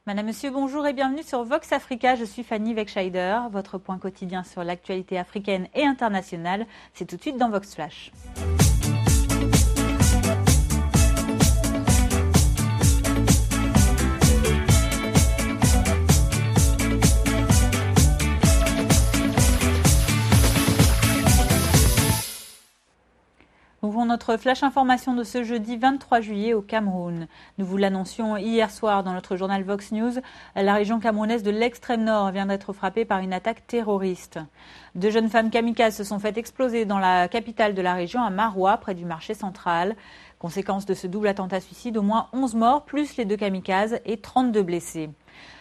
Madame, Monsieur, bonjour et bienvenue sur Vox Africa. Je suis Fanny Wegscheider, votre point quotidien sur l'actualité africaine et internationale. C'est tout de suite dans Vox Flash. Ouvrons notre flash information de ce jeudi 23 juillet au Cameroun. Nous vous l'annoncions hier soir dans notre journal Vox News. La région camerounaise de l'extrême nord vient d'être frappée par une attaque terroriste. 2 jeunes femmes kamikazes se sont fait exploser dans la capitale de la région, à Maroua, près du marché central. Conséquence de ce double attentat suicide, au moins 11 morts, plus les 2 kamikazes et 32 blessés.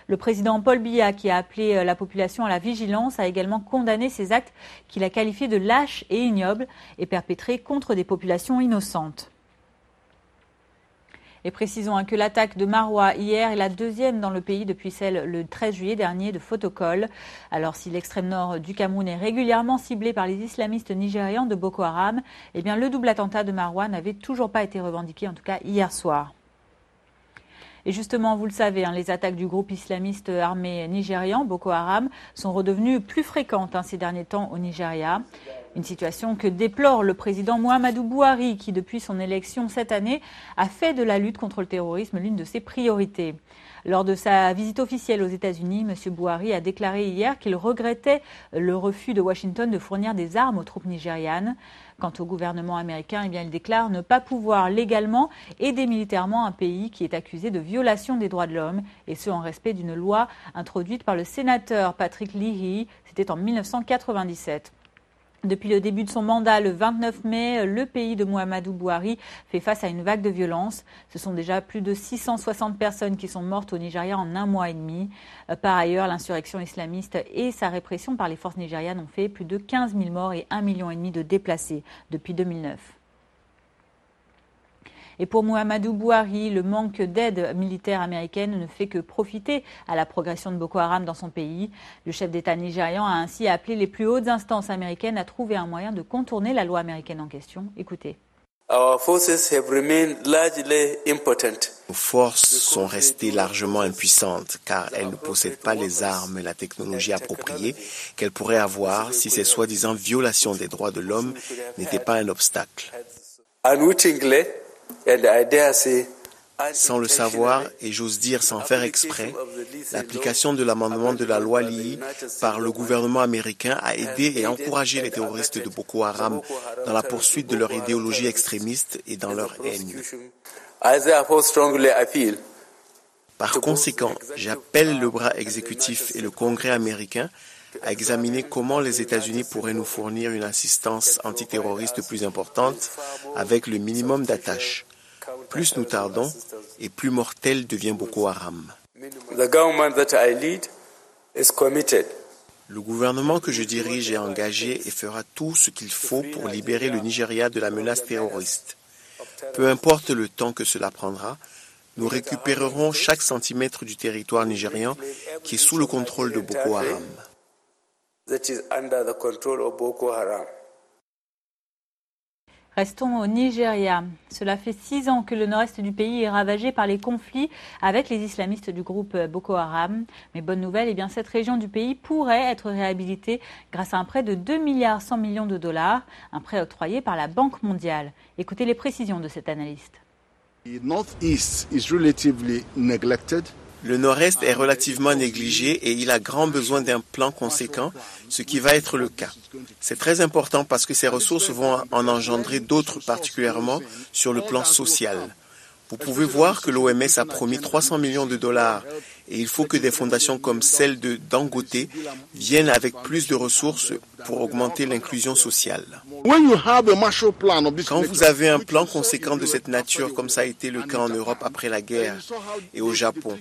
Le président Paul Biya, qui a appelé la population à la vigilance, a également condamné ces actes qu'il a qualifiés de lâches et ignobles et perpétrés contre des populations innocentes. Et précisons que l'attaque de Maroua hier est la 2e dans le pays depuis celle le 13 juillet dernier de Fotokol. Alors si l'extrême nord du Cameroun est régulièrement ciblé par les islamistes nigérians de Boko Haram, eh bien le double attentat de Maroua n'avait toujours pas été revendiqué, en tout cas hier soir. Et justement, vous le savez, les attaques du groupe islamiste armé nigérian, Boko Haram, sont redevenues plus fréquentes ces derniers temps au Nigeria. Une situation que déplore le président Muhammadu Buhari, qui depuis son élection cette année a fait de la lutte contre le terrorisme l'une de ses priorités. Lors de sa visite officielle aux États-Unis, M. Buhari a déclaré hier qu'il regrettait le refus de Washington de fournir des armes aux troupes nigérianes. Quant au gouvernement américain, il déclare ne pas pouvoir légalement aider militairement un pays qui est accusé de violation des droits de l'homme, et ce en respect d'une loi introduite par le sénateur Patrick Leahy, c'était en 1997. Depuis le début de son mandat, le 29 mai, le pays de Muhammadu Buhari fait face à une vague de violence. Ce sont déjà plus de 660 personnes qui sont mortes au Nigeria en 1 mois et demi. Par ailleurs, l'insurrection islamiste et sa répression par les forces nigérianes ont fait plus de 15 000 morts et 1,5 million de déplacés depuis 2009. Et pour Muhammadu Buhari, le manque d'aide militaire américaine ne fait que profiter à la progression de Boko Haram dans son pays. Le chef d'État nigérian a ainsi appelé les plus hautes instances américaines à trouver un moyen de contourner la loi américaine en question. Écoutez. Nos forces sont restées largement impuissantes car elles ne possèdent pas les armes et la technologie appropriée qu'elles pourraient avoir si ces soi-disant violations des droits de l'homme n'étaient pas un obstacle. Sans le savoir, et j'ose dire sans faire exprès, l'application de l'amendement de la loi Leahy par le gouvernement américain a aidé et encouragé les terroristes de Boko Haram dans la poursuite de leur idéologie extrémiste et dans leur haine. Par conséquent, j'appelle le bras exécutif et le Congrès américain à examiner comment les États-Unis pourraient nous fournir une assistance antiterroriste plus importante avec le minimum d'attache. Plus nous tardons, et plus mortel devient Boko Haram. Le gouvernement que je dirige est engagé et fera tout ce qu'il faut pour libérer le Nigeria de la menace terroriste. Peu importe le temps que cela prendra, nous récupérerons chaque centimètre du territoire nigérian qui est sous le contrôle de Boko Haram. Restons au Nigeria. Cela fait 6 ans que le nord-est du pays est ravagé par les conflits avec les islamistes du groupe Boko Haram. Mais bonne nouvelle, cette région du pays pourrait être réhabilitée grâce à un prêt de 2,1 milliards de dollars, un prêt octroyé par la Banque mondiale. Écoutez les précisions de cet analyste. Le nord-est est relativement négligé et il a grand besoin d'un plan conséquent, ce qui va être le cas. C'est très important parce que ces ressources vont en engendrer d'autres, particulièrement sur le plan social. Vous pouvez voir que l'OMS a promis 300 millions de dollars et il faut que des fondations comme celle de Dangote viennent avec plus de ressources pour augmenter l'inclusion sociale. Quand vous avez un plan conséquent de cette nature, comme ça a été le cas en Europe après la guerre et au Japon,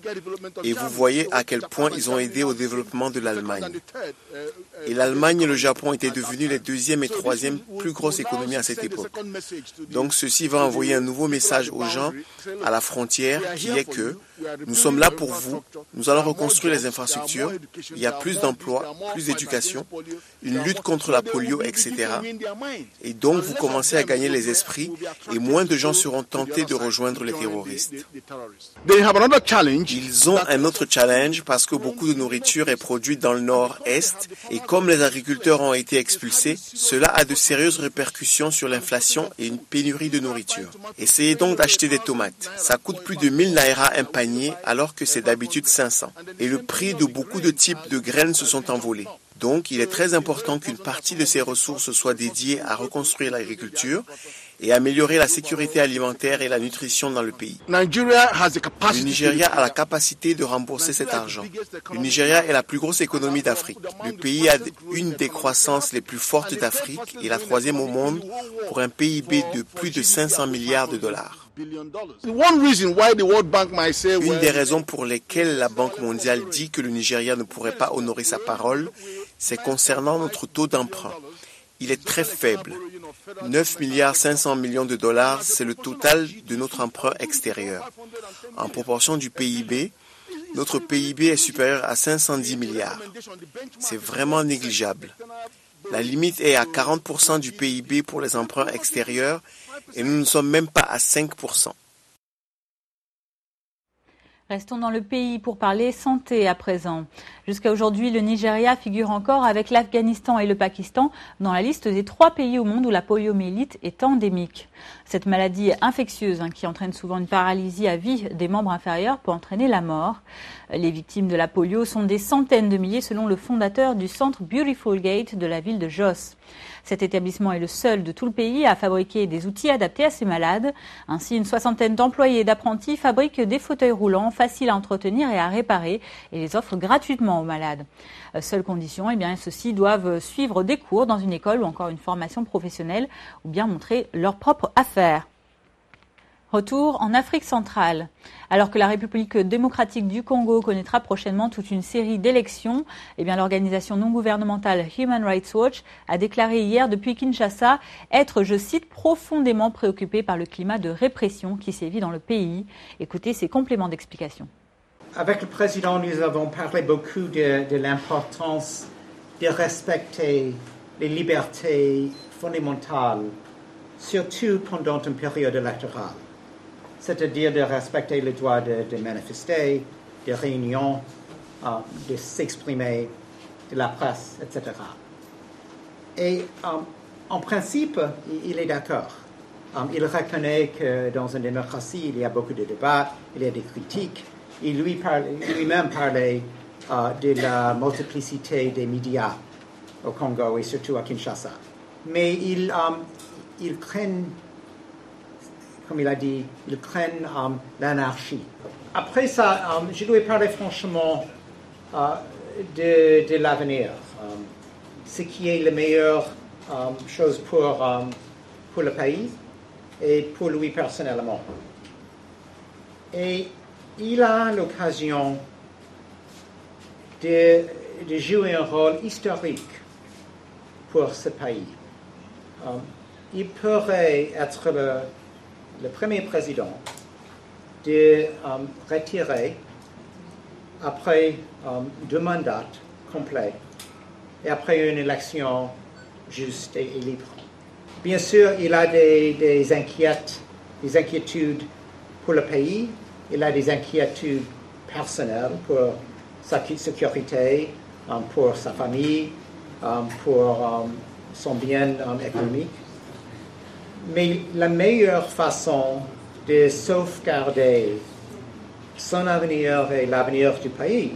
et vous voyez à quel point ils ont aidé au développement de l'Allemagne. Et l'Allemagne et le Japon étaient devenus les 2e et 3e plus grosses économies à cette époque. Donc ceci va envoyer un nouveau message aux gens à la frontière qui est que nous sommes là pour vous, nous allons reconstruire les infrastructures, il y a plus d'emplois, plus d'éducation, une lutte contre la polio, etc. Et donc, vous commencez à gagner les esprits et moins de gens seront tentés de rejoindre les terroristes. Ils ont un autre challenge parce que beaucoup de nourriture est produite dans le nord-est et comme les agriculteurs ont été expulsés, cela a de sérieuses répercussions sur l'inflation et une pénurie de nourriture. Essayez donc d'acheter des tomates. Ça coûte plus de 1000 naira un panier alors que c'est d'habitude 500. Et le prix de beaucoup de types de graines se sont envolés. Donc, il est très important qu'une partie de ces ressources soit dédiée à reconstruire l'agriculture et améliorer la sécurité alimentaire et la nutrition dans le pays. Le Nigeria a la capacité de rembourser cet argent. Le Nigeria est la plus grosse économie d'Afrique. Le pays a une des croissances les plus fortes d'Afrique et la troisième au monde pour un PIB de plus de 500 milliards de dollars. Une des raisons pour lesquelles la Banque mondiale dit que le Nigeria ne pourrait pas honorer sa parole, c'est concernant notre taux d'emprunt. Il est très faible. 9 milliards 500 millions de dollars, c'est le total de notre emprunt extérieur. En proportion du PIB, notre PIB est supérieur à 510 milliards. C'est vraiment négligeable. La limite est à 40% du PIB pour les emprunts extérieurs et nous ne sommes même pas à 5%. Restons dans le pays pour parler santé à présent. Jusqu'à aujourd'hui, le Nigeria figure encore avec l'Afghanistan et le Pakistan dans la liste des 3 pays au monde où la poliomyélite est endémique. Cette maladie infectieuse qui entraîne souvent une paralysie à vie des membres inférieurs peut entraîner la mort. Les victimes de la polio sont des centaines de milliers selon le fondateur du centre Beautiful Gate de la ville de Jos. Cet établissement est le seul de tout le pays à fabriquer des outils adaptés à ces malades. Ainsi, une 60aine d'employés et d'apprentis fabriquent des fauteuils roulants faciles à entretenir et à réparer et les offrent gratuitement aux malades. Seule condition, ceux-ci doivent suivre des cours dans une école ou encore une formation professionnelle ou bien montrer leur propre affaire. Retour en Afrique centrale. Alors que la République démocratique du Congo connaîtra prochainement toute une série d'élections, l'organisation non gouvernementale Human Rights Watch a déclaré hier depuis Kinshasa être, je cite, profondément préoccupée par le climat de répression qui sévit dans le pays. Écoutez ces compléments d'explication. Avec le président, nous avons parlé beaucoup de l'importance de respecter les libertés fondamentales, surtout pendant une période électorale. C'est-à-dire de respecter le droit de manifester, de réunion, de s'exprimer, de la presse, etc. Et en principe, il est d'accord. Il reconnaît que dans une démocratie, il y a beaucoup de débats, il y a des critiques. Il lui-même parlait de la multiplicité des médias au Congo et surtout à Kinshasa. Mais ils craignent, comme il a dit, ils craignent l'anarchie. Après ça, je lui ai parlé franchement de l'avenir, ce qui est la meilleure chose pour le pays et pour lui personnellement. Et il a l'occasion de jouer un rôle historique pour ce pays. Il pourrait être le premier président de retirer après 2 mandats complets et après une élection juste et libre. Bien sûr, il a des inquiétudes pour le pays, il a des inquiétudes personnelles pour sa sécurité, pour sa famille, pour son bien économique. Mais la meilleure façon de sauvegarder son avenir et l'avenir du pays,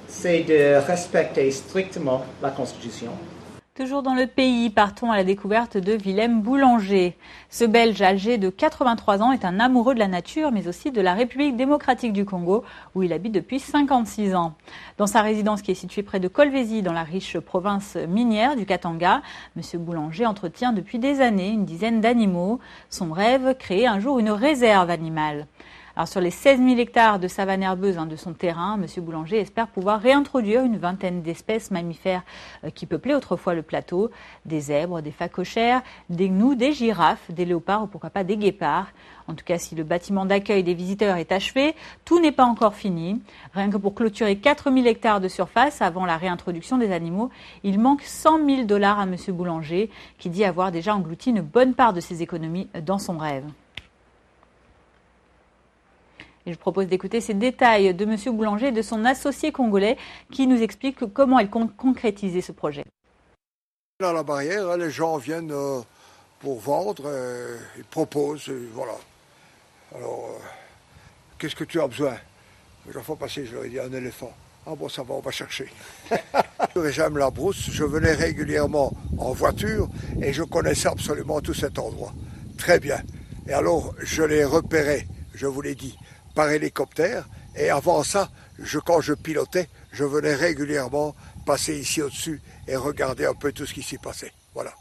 c'est de respecter strictement la Constitution. Toujours dans le pays, partons à la découverte de Willem Boulanger. Ce Belge âgé de 83 ans est un amoureux de la nature, mais aussi de la République démocratique du Congo, où il habite depuis 56 ans. Dans sa résidence qui est située près de Kolwezi, dans la riche province minière du Katanga, M. Boulanger entretient depuis des années une dizaine d'animaux. Son rêve, créer un jour une réserve animale. Alors sur les 16 000 hectares de savane herbeuse de son terrain, M. Boulanger espère pouvoir réintroduire une vingtaine d'espèces mammifères qui peuplaient autrefois le plateau. Des zèbres, des phacochères, des gnous, des girafes, des léopards ou pourquoi pas des guépards. En tout cas, si le bâtiment d'accueil des visiteurs est achevé, tout n'est pas encore fini. Rien que pour clôturer 4 000 hectares de surface avant la réintroduction des animaux, il manque 100 000 $ à M. Boulanger, qui dit avoir déjà englouti une bonne part de ses économies dans son rêve. Et je propose d'écouter ces détails de M. Boulanger et de son associé congolais qui nous explique comment elle compte concrétiser ce projet. Dans la barrière, les gens viennent pour vendre, ils proposent, voilà. Alors, qu'est-ce que tu as besoin? J'en fais passer, je leur ai dit, un éléphant. Ah bon, ça va, on va chercher. J'aime la brousse, je venais régulièrement en voiture et je connaissais absolument tout cet endroit. Très bien. Et alors, je l'ai repéré, je vous l'ai dit, par hélicoptère. Et avant ça, quand je pilotais, je venais régulièrement passer ici au-dessus et regarder un peu tout ce qui s'y passait. Voilà.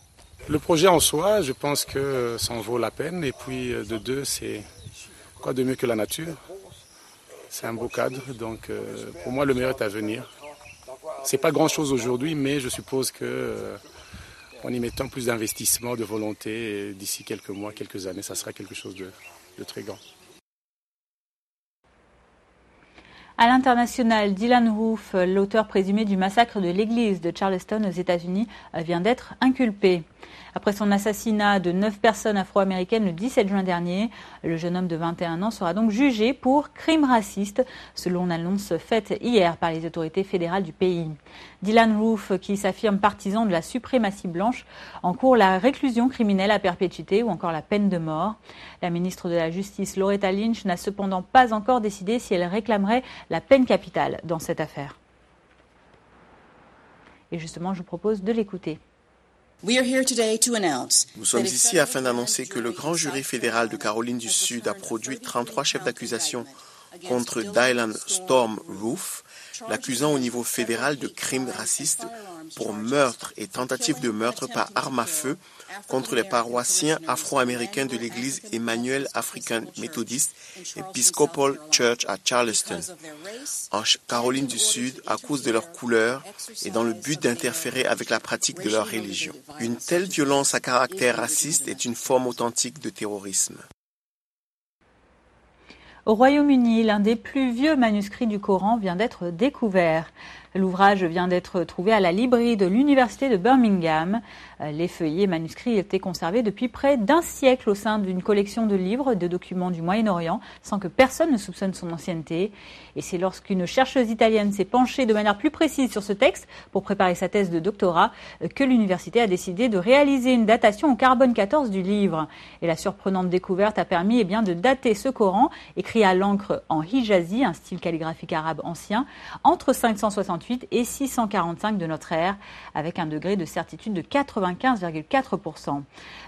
Le projet en soi, je pense que ça en vaut la peine. Et puis de deux, c'est quoi de mieux que la nature? C'est un beau cadre. Donc pour moi, le meilleur est à venir. C'est pas grand-chose aujourd'hui, mais je suppose que en y mettant plus d'investissement, de volonté, d'ici quelques mois, quelques années, ça sera quelque chose de très grand. À l'international, Dylan Roof, l'auteur présumé du massacre de l'église de Charleston aux États-Unis, vient d'être inculpé. Après son assassinat de 9 personnes afro-américaines le 17 juin dernier, le jeune homme de 21 ans sera donc jugé pour crime raciste, selon l'annonce faite hier par les autorités fédérales du pays. Dylan Roof, qui s'affirme partisan de la suprématie blanche, encourt la réclusion criminelle à perpétuité ou encore la peine de mort. La ministre de la Justice, Loretta Lynch, n'a cependant pas encore décidé si elle réclamerait la peine capitale dans cette affaire. Et justement, je vous propose de l'écouter. Nous sommes ici afin d'annoncer que le grand jury fédéral de Caroline du Sud a produit 33 chefs d'accusation contre Dylan Storm Roof, l'accusant au niveau fédéral de crimes racistes pour meurtre et tentative de meurtre par arme à feu contre les paroissiens afro-américains de l'église Emmanuel African Methodist Episcopal Church à Charleston, en Caroline du Sud, à cause de leur couleur et dans le but d'interférer avec la pratique de leur religion. Une telle violence à caractère raciste est une forme authentique de terrorisme. Au Royaume-Uni, l'un des plus vieux manuscrits du Coran vient d'être découvert. L'ouvrage vient d'être trouvé à la librairie de l'université de Birmingham. Les feuillets manuscrits étaient conservés depuis près d'un siècle au sein d'une collection de livres et de documents du Moyen-Orient, sans que personne ne soupçonne son ancienneté. Et c'est lorsqu'une chercheuse italienne s'est penchée de manière plus précise sur ce texte pour préparer sa thèse de doctorat que l'université a décidé de réaliser une datation au carbone 14 du livre. Et la surprenante découverte a permis de dater ce Coran, écrit à l'encre en hijazi, un style calligraphique arabe ancien, entre 568 et 645 de notre ère, avec un degré de certitude de 95,4%.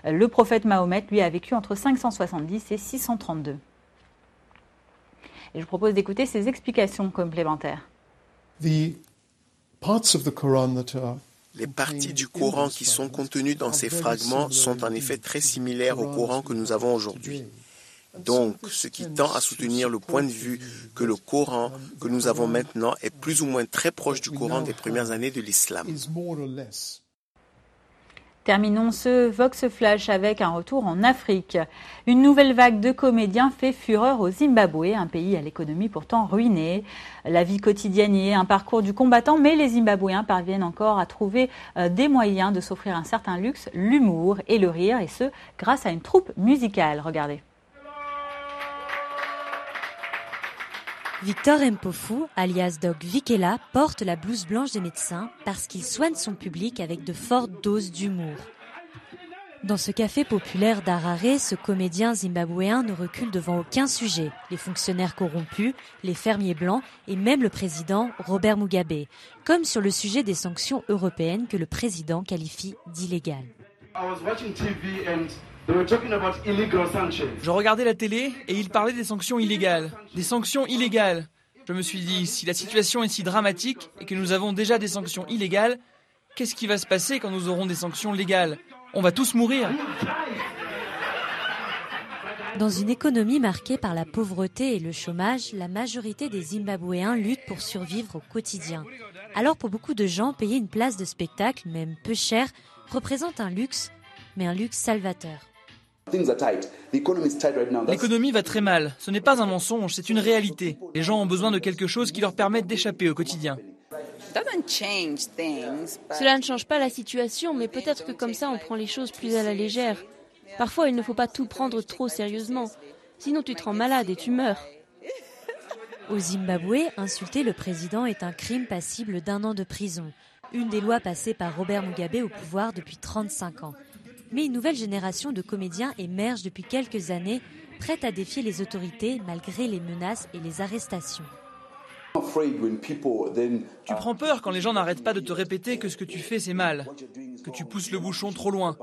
Le prophète Mahomet, lui, a vécu entre 570 et 632. Et je vous propose d'écouter ses explications complémentaires. Les parties du Coran qui sont contenues dans ces fragments sont en effet très similaires au Coran que nous avons aujourd'hui. Donc, ce qui tend à soutenir le point de vue que le Coran que nous avons maintenant est plus ou moins très proche du Coran des premières années de l'islam. Terminons ce Vox Flash avec un retour en Afrique. Une nouvelle vague de comédiens fait fureur au Zimbabwe, un pays à l'économie pourtant ruinée. La vie quotidienne y est un parcours du combattant, mais les Zimbabwéens parviennent encore à trouver des moyens de s'offrir un certain luxe, l'humour et le rire, et ce, grâce à une troupe musicale. Regardez. Victor Mpofu, alias Doc Vikela, porte la blouse blanche des médecins parce qu'il soigne son public avec de fortes doses d'humour. Dans ce café populaire d'Harare, ce comédien zimbabwéen ne recule devant aucun sujet. Les fonctionnaires corrompus, les fermiers blancs et même le président Robert Mugabe. Comme sur le sujet des sanctions européennes que le président qualifie d'illégales. Je regardais la télé et ils parlaient des sanctions illégales. Des sanctions illégales. Je me suis dit, si la situation est si dramatique et que nous avons déjà des sanctions illégales, qu'est-ce qui va se passer quand nous aurons des sanctions légales ? On va tous mourir. Dans une économie marquée par la pauvreté et le chômage, la majorité des Zimbabwéens luttent pour survivre au quotidien. Alors pour beaucoup de gens, payer une place de spectacle, même peu chère, représente un luxe, mais un luxe salvateur. L'économie va très mal. Ce n'est pas un mensonge, c'est une réalité. Les gens ont besoin de quelque chose qui leur permette d'échapper au quotidien. Cela ne change pas la situation, mais peut-être que comme ça on prend les choses plus à la légère. Parfois il ne faut pas tout prendre trop sérieusement, sinon tu te rends malade et tu meurs. Au Zimbabwe, insulter le président est un crime passible d'1 an de prison. Une des lois passées par Robert Mugabe au pouvoir depuis 35 ans. Mais une nouvelle génération de comédiens émerge depuis quelques années, prête à défier les autorités malgré les menaces et les arrestations. Tu prends peur quand les gens n'arrêtent pas de te répéter que ce que tu fais c'est mal, que tu pousses le bouchon trop loin.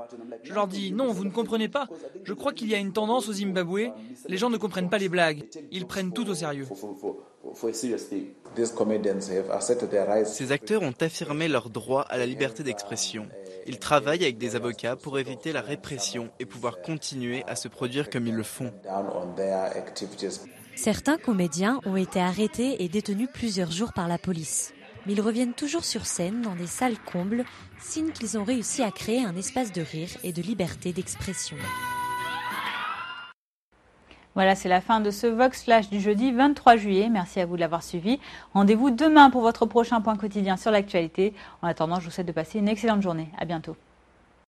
Je leur dis non, vous ne comprenez pas. Je crois qu'il y a une tendance au Zimbabwe, les gens ne comprennent pas les blagues, ils prennent tout au sérieux. Ces acteurs ont affirmé leur droit à la liberté d'expression. Ils travaillent avec des avocats pour éviter la répression et pouvoir continuer à se produire comme ils le font. Certains comédiens ont été arrêtés et détenus plusieurs jours par la police. Mais ils reviennent toujours sur scène dans des salles combles, signe qu'ils ont réussi à créer un espace de rire et de liberté d'expression. Voilà, c'est la fin de ce Vox Flash du jeudi 23 juillet. Merci à vous de l'avoir suivi. Rendez-vous demain pour votre prochain point quotidien sur l'actualité. En attendant, je vous souhaite de passer une excellente journée. À bientôt.